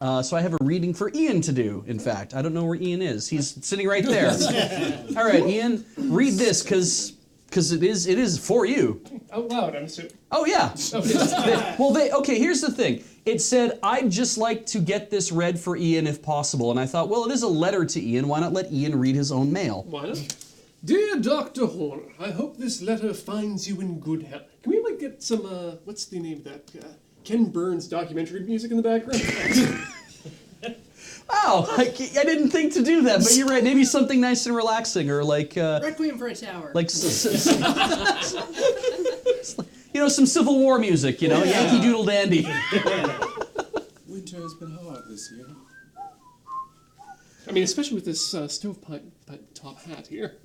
So I have a reading for Ian to do, in fact. I don't know where Ian is. He's sitting right there. All right, Ian, read this, because it is for you. Out loud, I'm assuming. Oh, yeah. Okay, here's the thing. It said, I'd just like to get this read for Ian if possible. And I thought, well, it is a letter to Ian. Why not let Ian read his own mail? Why not? Dear Dr. Horner, I hope this letter finds you in good health. Can we, get some, what's the name of that, Ken Burns documentary music in the background? Wow, I didn't think to do that, but you're right. Maybe something nice and relaxing, or Requiem for a Tower. Some Civil War music, Yankee Doodle Dandy. Winter has been hard this year. I mean, especially with this stovepipe top hat here.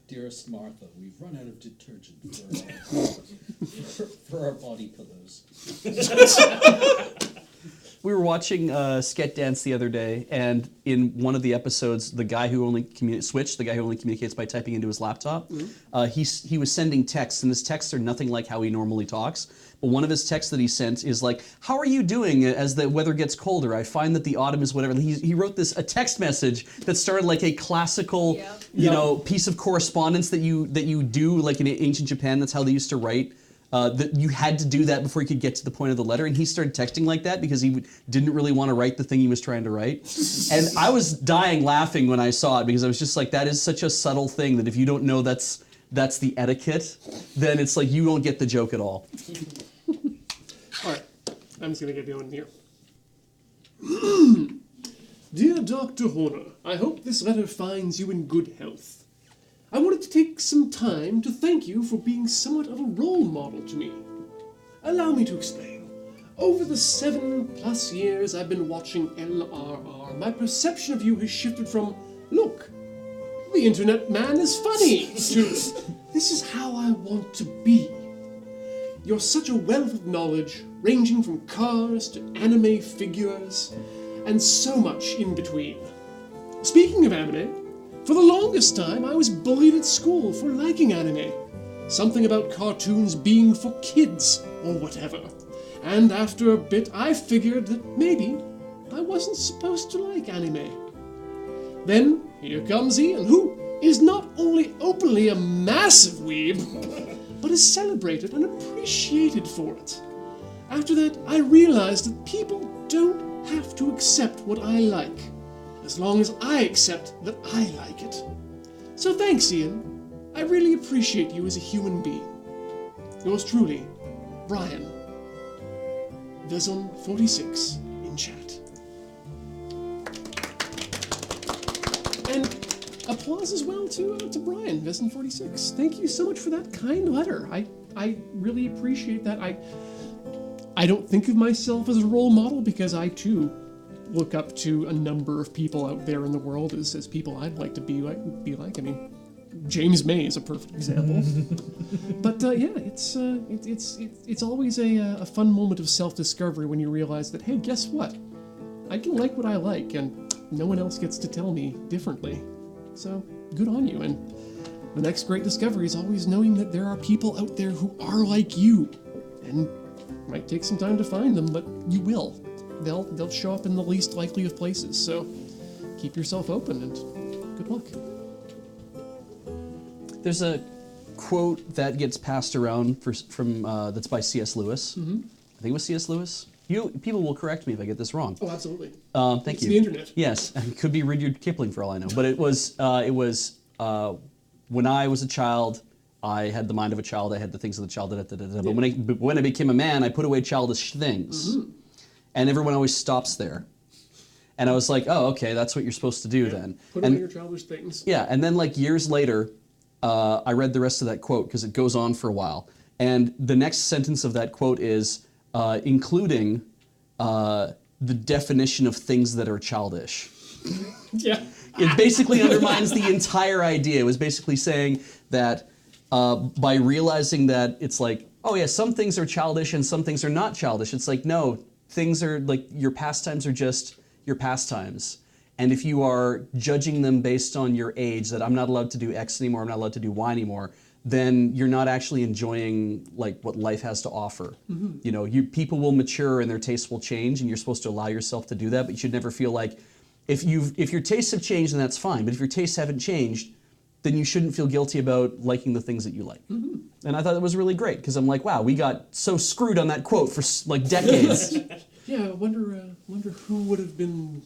Dearest Martha, we've run out of detergent for our body pillows. We were watching Sket Dance the other day, and in one of the episodes, the guy who only communicates by typing into his laptop, he was sending texts, and his texts are nothing like how he normally talks. But one of his texts that he sent is like, "How are you doing as the weather gets colder? I find that the autumn is whatever." He wrote a text message that started like a classical, piece of correspondence that you do like in ancient Japan. That's how they used to write. That you had to do that before you could get to the point of the letter, and he started texting like that because he didn't really want to write the thing he was trying to write. And I was dying laughing when I saw it, because I was just like, that is such a subtle thing that if you don't know that's the etiquette, then it's like you don't get the joke at all. All right, I'm just going to get going here. Dear Dr. Horner, I hope this letter finds you in good health. I wanted to take some time to thank you for being somewhat of a role model to me. Allow me to explain. Over the 7+ years I've been watching LRR, my perception of you has shifted from, look, the internet man is funny, to, this is how I want to be. You're such a wealth of knowledge, ranging from cars to anime figures, and so much in between. Speaking of anime, for the longest time I was bullied at school for liking anime. Something about cartoons being for kids, or whatever. And after a bit I figured that maybe I wasn't supposed to like anime. Then here comes Ian, who is not only openly a massive weeb, but is celebrated and appreciated for it. After that, I realized that people don't have to accept what I like, as long as I accept that I like it. So thanks, Ian. I really appreciate you as a human being. Yours truly, Brian. Vezon46 in chat. And applause as well to Brian, Vezon46. Thank you so much for that kind letter. I really appreciate that. I don't think of myself as a role model because I too look up to a number of people out there in the world as people I'd like to be like. I mean, James May is a perfect example. But yeah, it's always a fun moment of self-discovery when you realize that, hey, guess what? I can like what I like, and no one else gets to tell me differently. So good on you. And the next great discovery is always knowing that there are people out there who are like you, and it might take some time to find them, but you will. They'll show up in the least likely of places. So keep yourself open and good luck. There's a quote that gets passed around from that's by C.S. Lewis. Mm-hmm. I think it was C.S. Lewis. People will correct me if I get this wrong. Oh, absolutely. Thank you. It's the internet. Yes, it could be Rudyard Kipling for all I know. But it was when I was a child, I had the mind of a child. I had the things of the child. But when I became a man, I put away childish things. Mm-hmm. And everyone always stops there. And I was like, oh, okay, that's what you're supposed to do then. Put away your childish things. Yeah, and then like years later, I read the rest of that quote because it goes on for a while. And the next sentence of that quote is, including the definition of things that are childish. Yeah. It basically undermines the entire idea. It was basically saying that by realizing that it's like, oh yeah, some things are childish and some things are not childish. It's like, no, things are like, your pastimes are just your pastimes. And if you are judging them based on your age, that I'm not allowed to do X anymore, I'm not allowed to do Y anymore, then you're not actually enjoying like what life has to offer. You know, people will mature and their tastes will change, and you're supposed to allow yourself to do that. But you should never feel like if your tastes have changed, then that's fine. But if your tastes haven't changed, then you shouldn't feel guilty about liking the things that you like. And I thought that was really great because I'm like, wow, we got so screwed on that quote for like decades. Yeah, I wonder who would have been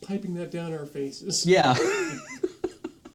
piping that down our faces. Yeah.